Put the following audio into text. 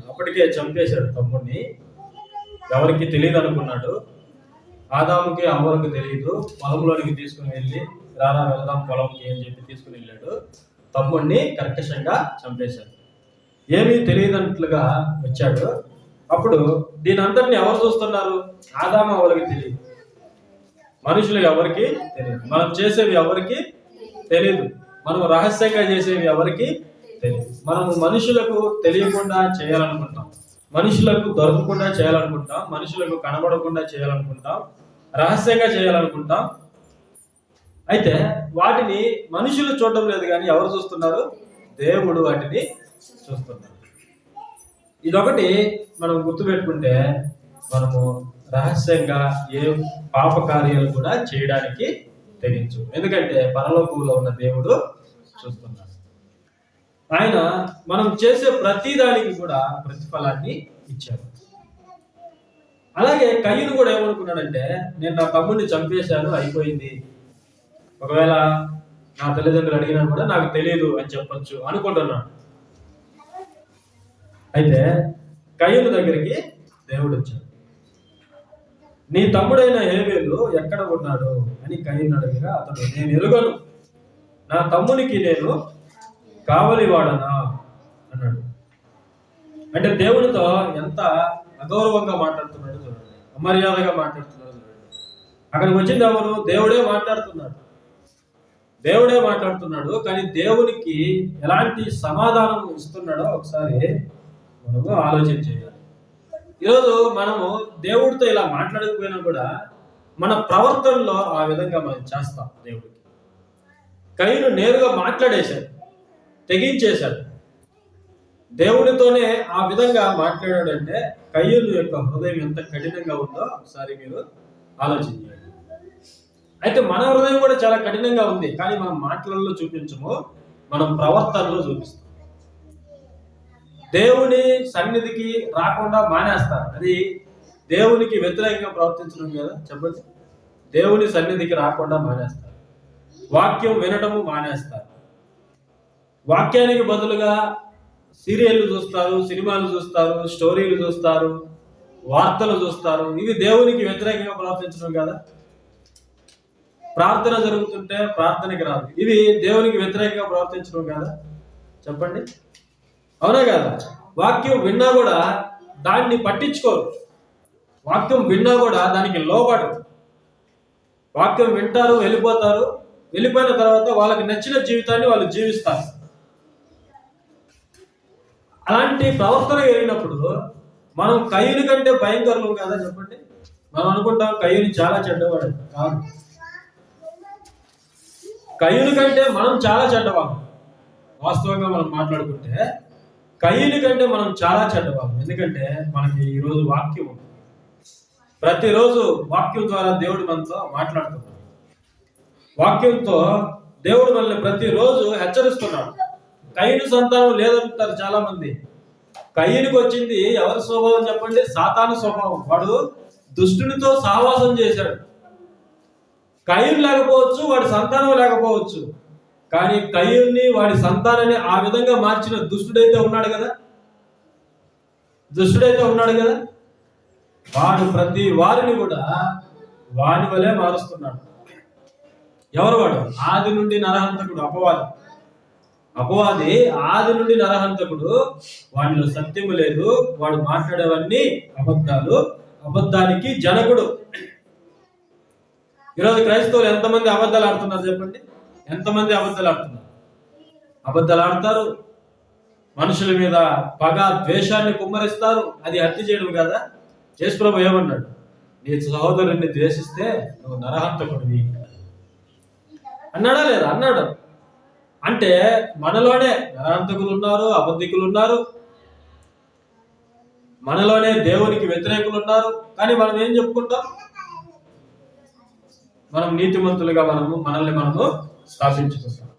అప్పటికే చంపేశాడు తమ్ముడిని. ఎవరికి తెలియదు అనుకున్నాడు. ఆదాముకి అవ్వలకు తెలియదు. పొలంలోనికి తీసుకుని వెళ్ళి రారా వెళ్దాం పొలంకి అని చెప్పి తీసుకుని వెళ్ళాడు. తమ్ముడిని కర్కశంగా చంపేశాడు. ఏమీ తెలియదన్నట్లుగా వచ్చాడు. అప్పుడు దీని అందరిని ఎవరు చూస్తున్నారు? ఆదాము అవ్వలకి తెలియదు. మనుషులు ఎవరికి తెలియదు. మనం చేసేవి ఎవరికి తెలియదు. మనం రహస్యంగా చేసేవి ఎవరికి తెలియదు. మనము మనుషులకు తెలియకుండా చేయాలనుకుంటాం, మనుషులకు దొరకకుండా చేయాలనుకుంటాం, మనుషులకు కనబడకుండా చేయాలనుకుంటాం, రహస్యంగా చేయాలనుకుంటాం. అయితే వాటిని మనుషులు చూడడం లేదు, కానీ ఎవరు చూస్తున్నారు? దేవుడు వాటిని చూస్తున్నారు. ఇదొకటి మనం గుర్తుపెట్టుకుంటే మనము రహస్యంగా ఏ పాప కార్యాలు కూడా చేయడానికి తెగించు. ఎందుకంటే పరలోకంలో ఉన్న దేవుడు చూస్తున్నాడు. ఆయన మనం చేసే ప్రతి దానికి కూడా ప్రతిఫలాన్ని ఇచ్చాడు. అలాగే కయ్యూను కూడా ఏమనుకున్నాడంటే, నేను నా తమ్ముడిని చంపేశాను, అయిపోయింది, ఒకవేళ నా తల్లిదండ్రులు అడిగినా కూడా నాకు తెలియదు అని చెప్పొచ్చు అనుకుంటున్నాడు. అయితే కయ్యూను దగ్గరికి దేవుడు వచ్చాడు. నీ తమ్ముడైన హేబేలు ఎక్కడ ఉన్నాడు అని కయ్యూను అడిగిగా అతడు, నేను ఎరుగను, నా తమ్మునికి నేను కావలివాడనా అన్నాడు. అంటే దేవునితో ఎంత అగౌరవంగా మాట్లాడుతున్నాడు చూడండి, అమర్యాదగా మాట్లాడుతున్నాడు చూడండి. అక్కడికి వచ్చింది ఎవరు? దేవుడే మాట్లాడుతున్నాడు. దేవుడే మాట్లాడుతున్నాడు, కానీ దేవునికి ఎలాంటి సమాధానం ఇస్తున్నాడో ఒకసారి మనము ఆలోచన చేయాలి. ఈరోజు మనము దేవుడితో ఇలా మాట్లాడకపోయినా కూడా మన ప్రవర్తనలో ఆ విధంగా మనం చేస్తాం. దేవుడికి కయ్యూను నేరుగా మాట్లాడేశాడు, తెగించేశాడు. దేవుడితోనే ఆ విధంగా మాట్లాడాడంటే కయ్యూను యొక్క హృదయం ఎంత కఠినంగా ఉందో ఒకసారి మీరు ఆలోచన చేయండి. అయితే మన హృదయం కూడా చాలా కఠినంగా ఉంది, కానీ మనం మాటలలో చూపించము, మనం ప్రవర్తనలో చూపిస్తాం. దేవుని సన్నిధికి రాకుండా మానేస్తారు. అది దేవునికి వ్యతిరేకంగా ప్రవర్తించడం కదా, చెప్పండి. దేవుని సన్నిధికి రాకుండా మానేస్తారు. వాక్యం వినటము మానేస్తారు. వాక్యానికి బదులుగా సీరియళ్ళు చూస్తారు, సినిమాలు చూస్తారు, స్టోరీలు చూస్తారు, వార్తలు చూస్తారు. ఇవి దేవునికి వ్యతిరేకంగా ప్రవర్తించడం కదా. ప్రార్థన జరుగుతుంటే ప్రార్థనకి రాదు, ఇవి దేవునికి వ్యతిరేకంగా ప్రవర్తించడం కదా, చెప్పండి. అవునా కదా? వాక్యం విన్నా కూడా దాన్ని పట్టించుకోరు. వాక్యం విన్నా కూడా దానికి లోబడరు. వాక్యం వింటారు, వెళ్ళిపోతారు. వెళ్ళిపోయిన తర్వాత వాళ్ళకి నచ్చిన జీవితాన్ని వాళ్ళు జీవిస్తారు. అలాంటి ప్రవర్తన కలిగినప్పుడు మనం కయ్యూను కంటే భయంకరులు కదా, చెప్పండి. మనం అనుకుంటాం కయ్యూను చాలా చెడ్డవాడు. కాదు, కయ్యూను కంటే మనం చాలా చెడ్డవాళ్ళం. వాస్తవంగా మనం మాట్లాడుకుంటే కయ్యూను కంటే మనం చాలా చెడ్డవాళ్ళం. ఎందుకంటే మనకి ఈరోజు వాక్యం ఉంది. ప్రతిరోజు వాక్యం ద్వారా దేవుడు మనతో మాట్లాడుతున్నాడు. వాక్యంతో దేవుడు మనల్ని ప్రతిరోజు హెచ్చరిస్తున్నాడు. కయ్యూను సంతానం లేదంటారు చాలా మంది. కయ్యూనుకి వచ్చింది ఎవరి స్వభావం చెప్పండి? సాతాను స్వభావం. వాడు దుష్టునితో సహవాసం చేశాడు. కయ్యూను లేకపోవచ్చు, వాడి సంతానం లేకపోవచ్చు, కానీ కయ్యూన్ని వాడి సంతానాన్ని ఆ విధంగా మార్చిన దుష్టుడైతే ఉన్నాడు కదా. వాడు ప్రతి వారిని కూడా వాని వలె మారుస్తున్నాడు. ఎవరు వాడు? ఆది నుండి నరహంతకుడు అపవాది ఆది నుండి నరహంతకుడు. వాడిలో సత్యము లేదు. వాడు మాట్లాడేవన్నీ అబద్ధాలు, అబద్ధానికి జనకుడు. ఈరోజు క్రైస్తవులు ఎంతమంది అబద్ధాలు ఆడుతున్నారు చెప్పండి? ఎంతమంది అబద్ధాలు ఆడుతున్నారు? అబద్ధాలు ఆడతారు, మనుషుల మీద పగ ద్వేషాన్ని కుమ్మరిస్తారు. అది హత్య చేయడం కదా. యేసుప్రభు ఏమన్నాడు? నీ సహోదరుని ద్వేషిస్తే నువ్వు నరహంతకుడివి అన్నాడా లేదా? అన్నాడు. అంటే మనలోనే నరహంతకులు ఉన్నారు, అబద్ధికులు ఉన్నారు, మనలోనే దేవునికి వ్యతిరేకులు ఉన్నారు. కానీ మనం ఏం చెప్పుకుంటాం? మనం నీతిమంతులుగా మనల్ని స్థాపించుకుంటాం.